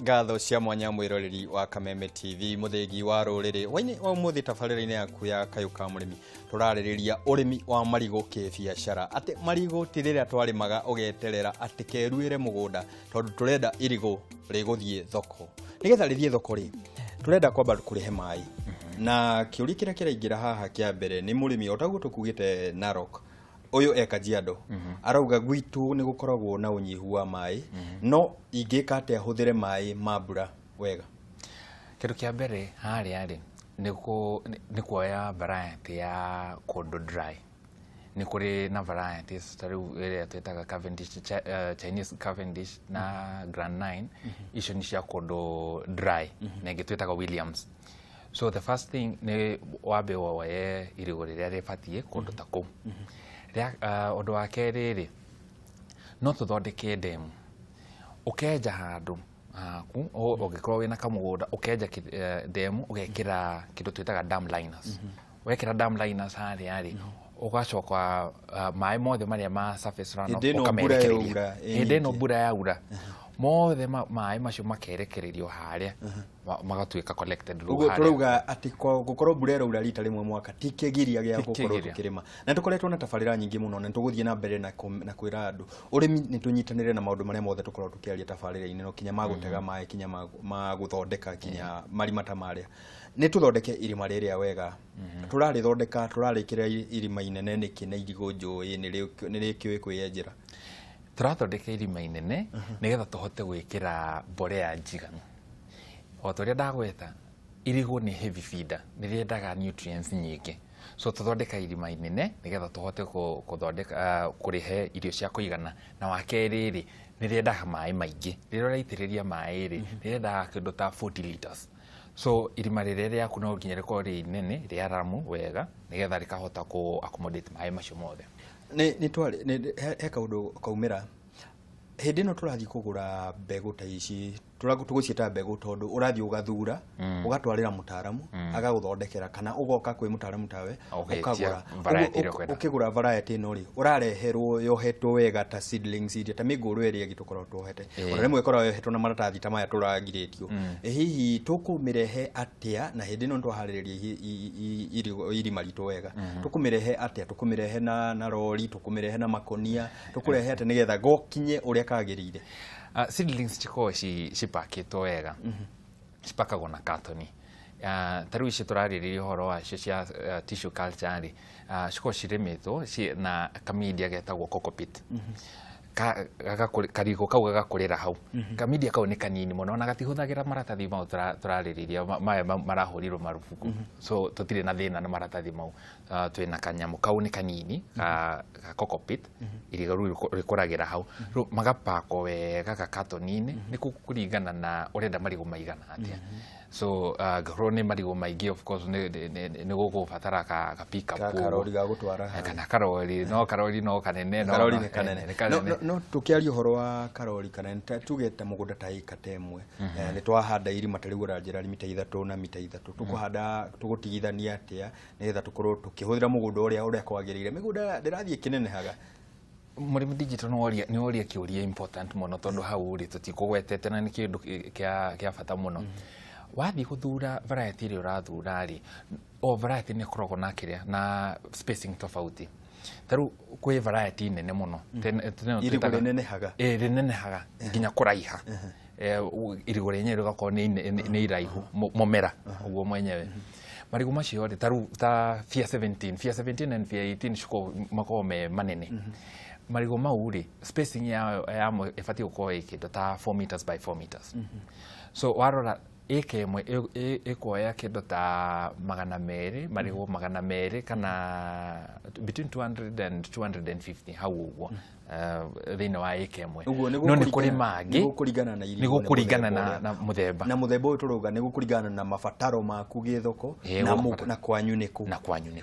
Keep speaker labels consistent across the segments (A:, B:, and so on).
A: ngatho cia mwanya mwiroreri wa Kameme TV muthegi wa ruriri waini wa muthi tabarira-ini yaku ya kayuka murimi turaririria urimi wa marigo kibiashara ati marigo tirira twarimaga ugeterera ati keruire mugunda tondu turenda irigo riguthie thoko nigetha rithie thoko ri turenda kwamba kurihe mai na kiuri kira kiraingira haha kia mbere ni murimi otaguo tukugite Narok uyu Kajiado arauga gwitu ni gukoragwo na unyihu wa mai no ingika ate ahuthire mai mabura wega
B: kindu kia mbere hari ni kuoya variety ya kondo dry ni kuri na varieties tariu area twetaga Cavendish Chinese Cavendish na Grand 9 icio ni cia kondo dry na ingi twetaga Williams. So the first thing ni wabe wae irigo riria ribatie kondo ta kou undu wa keri ri no tuthondeke demu ukenja handu aku ugikorwo wina kamugunda ukenja demu ugekira kindu twitaga dam liners wekira dam liners hari ari ugacoka mai mothe maria ma surface runoff ukamerekereria inde no mbura yaura mothe mai macio makerekererio haria magatuika collected ru haria
A: turuga ati gukorwo mbura iraura rita rimwe mwaka tikigiria gia gukorwo tukirima na tukoretwo na tabarira nyingi muno na tuguthie na mbere na kwira andu urimi ni tunyitanire na maundu maria mothe tukorwo tukiaria tabarira-ini no kinya magutega mai kinya maguthondeka kinya marima ta maria ni tuthondeke irima riria wega turarithondeka turarikira irima inene niki na irigo njui ni rikiwe kwiyenjera
B: turathondeka irima inene nigetha tuhote gwikira mborea njiganu otoria ndagweta irigo ni heavy feeder niriendaga nutrients nyingi so tuthondeka irima inene nigetha tuhote kuthondeka kurihe irio cia kuigana na wakeri ri niriendaga mai maingi riria raitiriria mai ri niriendaga kindu ta 40 liters. So irima riria riaku no nginya rikorwo ri inene ria ramu wega nigetha rikahota ku accommodate mai macio mothe
A: ni twari he kaundu kaumira hindi no turathi kugura mbegu ta ici tugucieta mbegu tondu urathi ugathura ugatwarira mutaramu agaguthondekera kana ugoka kwi mutaramu tawe ukagura ukigura variety no ri urareherwo yohetwo wega ta seedlings iria ta miguru area gitukorwo twohete ona rimwe ikorwo yohetwo na maratathi ta maya turagiritio hihi tukumirehe atia na hindi no twahaririria irima ritu wega tukumirehe atia tukumirehe na rori tukumirehe na makonia tukurehe atia nigetha gokinye uria kagirire
B: seedlings chiko cipakitwo wega cipakagwo na cartoni tariu ici turaririria horo wa cia tissue culture ri ciko cirimitwo na kamidia getagwo cockpit karigo kau gagakurira hau kamidia kau ni kanini muno na gatihuthagira maratathi mau turaririria maya marahurirwo marufuku so tutire na thina na maratathi mau twina kanyamu kau ni kanini ka cockpit irigo rikuragira hau magapako wega ka cartonine ni kuringana na urenda marigo maigana atia so grone marigo maigi of course ni gugubatara ka pick up
A: karori ga gutwara
B: kana karori no kanene
A: karori ni kanene no tukiaria horo wa karori kanene tugeta mugunda ta ika temwe ni twahanda irima tari gura njira mita 3 na mita 3 tukuhanda tugutigithania atia nigetha tukorwo tukihuthira mugunda uria kwagirire migunda ndirathie kinene haga
B: murimi digital ni oria kiuria important muno tondu hau ri tutikugwetete na ni kindu kia bata muno wathi guthura variety iri urathura ri o variety ni koragwo na kiria na spacing tofauti taru kwi variety nene muno
A: irigo nene haga
B: nene haga nginya kuraiha irigo renyewe gako ni iraihu momera uguo mwenyewe marigo macio ri taru ta Fia 17 and Fia 18 shiko makome manene marigo mau ri spacing ya ifati uko ikindo ta 4 meters by 4 meters so warora eke mwe ekoya kindo ta 200 marigo 200 kana between 200 and 250 hau uguo thina wa eke mwe no ni kuri mangi
A: ni gukuringana na irigo
B: ni gukuringana na muthemba
A: uyu turuga ni gukuringana na mabataro maku githoko na kwanyu niku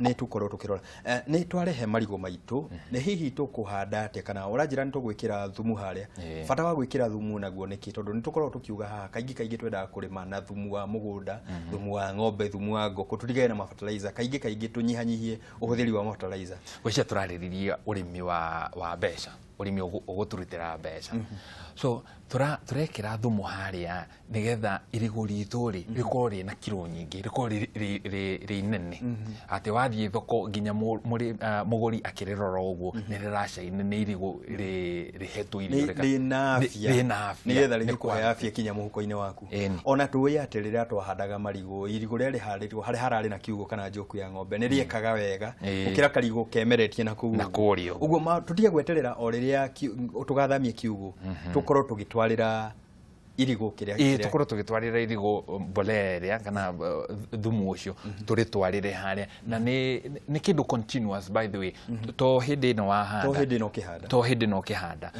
A: ni tukorwo tukirora ni twarehe marigo maitu ni hihi tukuhanda ate kana uranjira ni tugwikira thumu haria bata wa gwikira thumu naguo niki tondu ni tukorwo tukiuga haha kaingi twendaga kurima na thumu wa mugunda thumu wa ng'ombe thumu wa ngoko tutigane na fertilizer kaingi tunyihanyihie uhuthiri wa fertilizer
B: gwicia turaririria urimi wa besha urimi uguturutira mbeca so turekira thumu haria nigetha irigu ritu ri rikorwo rina kilo nyingi rikorwo ri nene ati wathie thoko nginya muguri akirerora uguo ni riracaine ni irigu rihetwo irio
A: rina afya nigetha rikuhe afya kinya muhuko-ini waku ona tuwe ati riria twahandaga marigu irigu ria riharirwo hari harari na kiugo kana njoku ya ng'ombe ni riekaga wega ukira karigu kemeretie na kuguo uguo tutige gweterera o riria tugathamia kiugo tukorwo tugitwarira irigo kiria
B: tukorwo tugitwarira irigo mbolea kana thumu ucio turitwarire haria na ni kindu continuous by the way to hindi no wahanda to hindi no kihanda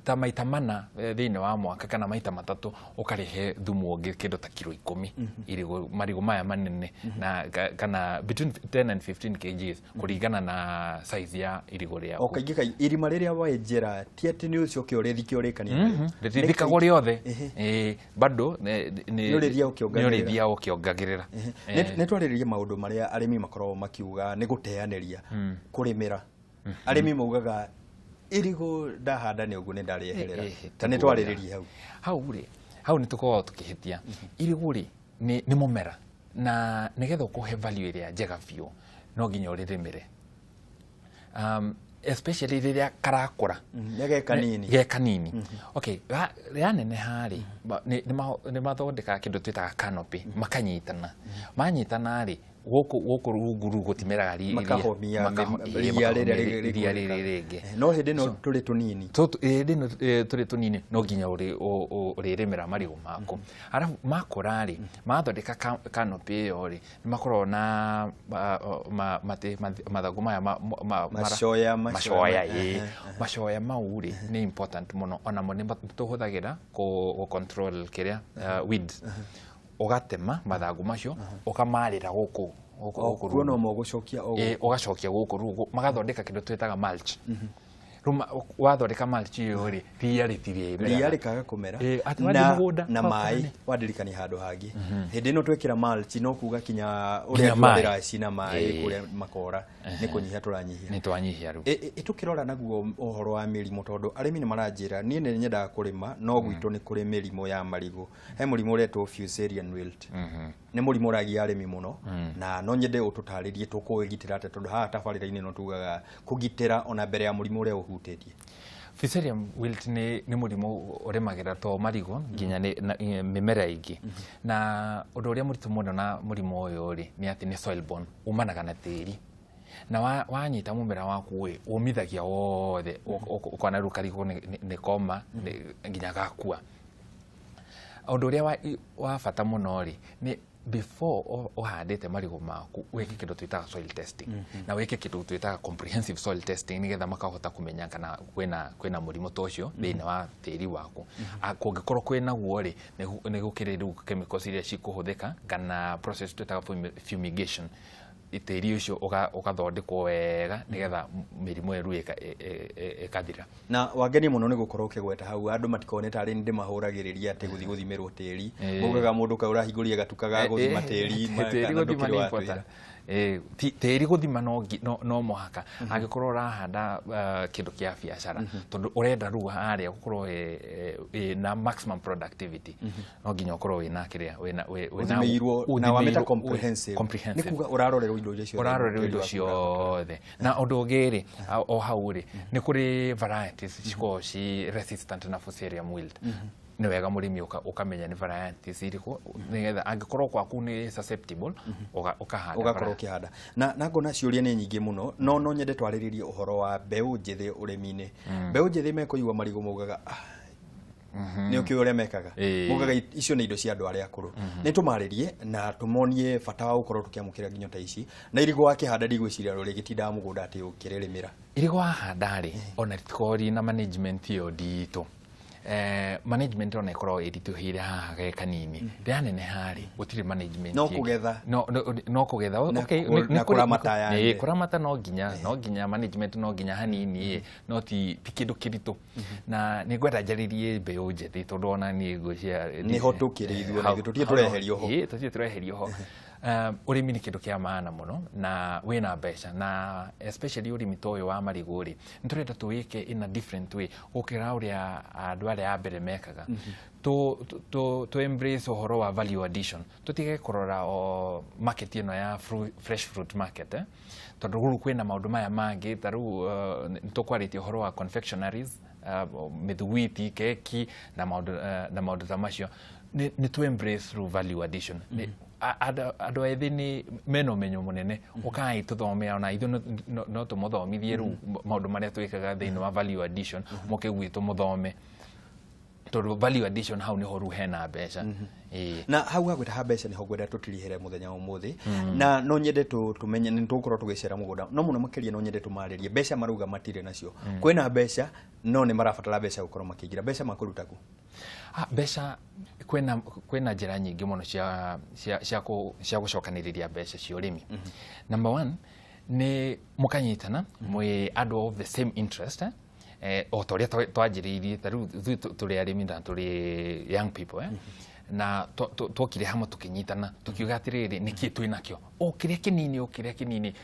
B: ta maita mana thiini wa mwaka kana maita matatu ukarihe thumu ungi kindu ta kilo 10 irigo marigo maya manene na kana between 10 and 15 kgs kuringana na size ya irigo ria
A: okaingi irima riria waenjera ti ati ni ucio kiorithikio urikania
B: rithikago riothe bado
A: ni urithia
B: ukiongagirira
A: ni twariririe maundu maria arimi makorwo makiuga ni guteaneria kurimira arimi maugaga irigo ndahanda ni uguo ni ndarieherera ta ni twariririe
B: hau ni tukorwo tukihitia irigo ri ni mumera na nigetha kuhe value iria njega biu no nginya uririmire especially riria karakura ge kanini okay nene hari ni mathondeka kindu twitaga canopy manyitana ri guku rungu gutimeraga
A: ria ringi no hindi no turi tunini
B: no nginya uririmira marigo mako arafu makura ri mathondeka canopy iyo ri ni makorwo na mathagu maya macoya mau ri ni important muno ona mo ni tuhuthagira ku control kiria weeds ugatema mathagu macio ukamarira guku
A: no mogucokia
B: ugacokia guku rugo magathondeka kindu twitaga mulch ruma wathondeka mulch iyo ri
A: ria rikaga kumera na mai wadirikani handu hangi hindi no twekira mulch no kuga kinya uria twira cina mai kuria makora ni kunyihia turanyihia
B: ni twanyihia ru
A: itukirora naguo uhoro wa mirimo tondu arimi ni maranjira nie ni nyendaga kurima no gwitu ni kuri mirimo ya marigo he murimo uretwo fusarian wilt ni murimo uragia arimi muno na no nyende ututaririe tukuwigitira ate tondu haha tabarira-ini no tugaga kugitira ona mbere ya murimo uria uhutĩtie
B: Fusarium wilt ni murimo uremagira to marigo nginya mimera ingi na undu uria muritu muno na murimo uyu ri ni ati ni soil borne umanaga na tiri na wanyita mumera waku we umithagia wothe ukona rukarigo ni koma nginya gakua undu uria wa bata muno ri ni before uhandite marigo maku weke kindu twitaga soil testing na weke kindu twitaga comprehensive soil testing nigetha makahota kumenya kana kwina murimo tocio thiini wa tiri waku kungikorwo kwina guo ri ni gukiriru chemicals iria cikuhuthika kana process twitaga fumigation itiri ucio ugathondekwo wega nigetha mirimo iru ikathira
A: na wageni muno ni gukorwo ukigweta hau andu matikoneta ari ndi mahuragiriria ati guthimirwo tiri mugaga mundu kaura hingũria gatukaga guthima tiri
B: tiri guthima no muhaka angikorwo urahanda kindu kia biacara tondu urenda ru haria gukorwo na maximum productivity no nginya ukorwo wina kiria wina
A: na wameta comprehensive ni kuga urarorerwo
B: indo ciothe na undu ungiri o hau ri ni kuri varieties ciko ci resistant na Fusarium wilt ni wega murimi ukamenya ni varieties iriku nigetha angikorwo kwaku ni susceptible ukahanda
A: ugakorwo kihanda na ngona ciuria ni nyingi muno no nyende twariririe uhoro wa mbeu njithi urimi-ini mbeu njithi mekuigwa marigo mugaga ni ukiuria mekaga mugaga icio ni indo cia andu aria akuru ni tumaririe na tumonie bata wa gukorwo tukiamukira nginyo ta ici na irigo wa kihanda ndigwiciria ruri gitinda mugunda ati ukiririmira
B: irigo wa handa ri ona tikori na management yo ndito management ona ikorwo irituhire haha ge kanini nene hari gutire management
A: no kugetha
B: okay
A: na kuramata yani
B: kuramata no nginya management no nginya hanini no ti kindu kiritu na ni gwenda njaririe mbeu njethi tondu ona ni ngwicira
A: ni ho tukirithio na gitutie tureherio ho
B: tureherio ho urimi ni kindu kia maana muno na wina mbeca na especially urimi toyo wa marigu ri nturenda tuwike in a different way ukira uria andu aria ambere mekaga to embrace ohoro wa value addition tutige kurora o market ino ya fresh fruit market tondu guru kwina maundu maya mangi taru nitukwaritie ohoro wa confectionaries mithuguiti keki na maundu ta macio ni to embrace through value addition ado ethi ni meno menyo munene ukai tuthomea na ithu no tumuthomithie ru maundu maria twikaga thiini wa value addition moke gwitu muthome tondu value addition hau ni horu hena mbeca
A: na hau hagwita ha mbeca ni ho gwenda tutirihere muthenya umuthi na no nyende tumenye ni tukorwo tugicera mugunda no muno makiria no nyende tumaririe mbeca maruga matire nacio kwina mbeca no ni marabatara mbeca gukorwo makigira mbeca makuruta ku
B: mbeca kwina njira nyingi muno cia gucokaniriria mbeca cia urimi number 1 ni mukanyitana mwe andu of the same interest o toria twajiririe taru turi arimi na turi young people na twokire hamwe tukinyitana tukiuga atiriri niki twinakio o kiria kinini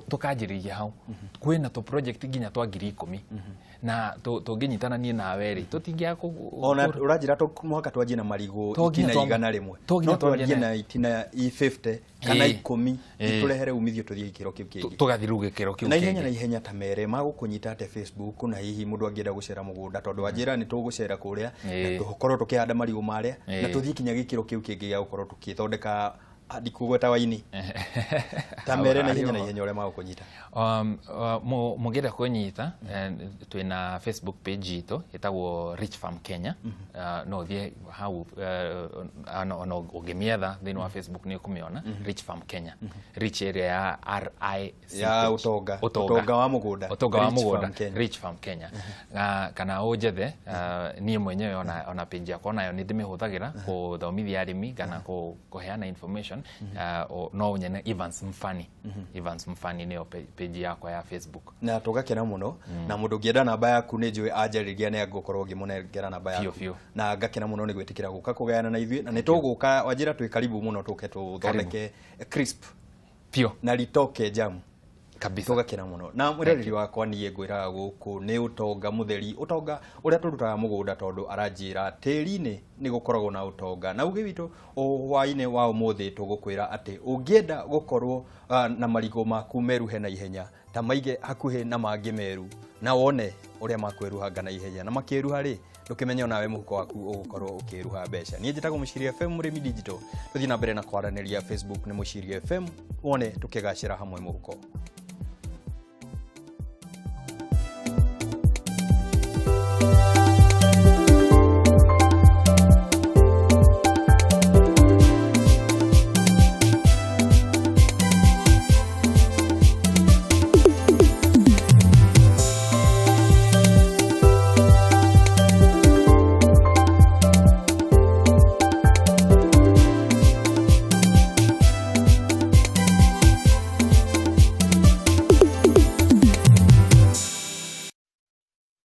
B: tukajiriria hau kwina to project ginya twa 10,000 na tunginyitana nie nawe ri tutingia
A: ona urajira mwaka twaje na marigo itina igana rimwe no twaje na itina 50 kana 10 iturehere umithio tuthie ikiro kiu kingi
B: tugathiru gikiro kiu
A: kingi na ihenya ta mere magukunyita ate Facebook na hihi mundu angienda gucera mugunda tondu ajira ni tugucera kuria tukorwo tukihanda marigo maria na tuthie kinya gikiro kiu kingi ya gukorwo tukithondeka ndikugweta waini tamere na ihenya ore magukunyita
B: mugenda kunyita twina Facebook page ito etagwo Rich Farm Kenya no thie hau no ugemietha thini wa Facebook ni ukumiona Rich Farm Kenya Rich area ya RIC
A: ya utonga wa mugunda
B: Rich Farm Kenya kana ujethe nie mwenyewe ona page yako nayo ni ndimihuthagira kuthomithia arimi kana kuheana information no nyene Evans Mfani ni page yako ya Facebook
A: na tugakena muno na mundu ngienda namba yaku ni njui anjariria ni agukorwo ngimunengera namba yaku na ngakena muno ni gwitikira guka kugaana na ithui na ni tuguka wajira twi karibu muno tuke tuthondeke crisp
B: pio
A: na litoke jam
B: kabisa
A: tugakena muno na mwirereri wakwa ni ngwiraga guku ni utonga mutheri utonga uria turutaga mugunda tondu aranjira tiri-ini ni gukoragwo na utonga na ugi witu hwaine wa umuthi tugukwira ati ungienda gukorwo na marigo maku meruhe na ihenya ta maige hakuhe na mangi meru na wone uria makweruhanga na ihenya na makiruha ri ndukimenya nawe muhuko waku ugukorwo ukiruha mbeca ni njitaga Muciiri FM Murimi Digital tuthii na mbere na kwaraniria Facebook ni Muciiri FM wone tukigacira hamwe muhuko.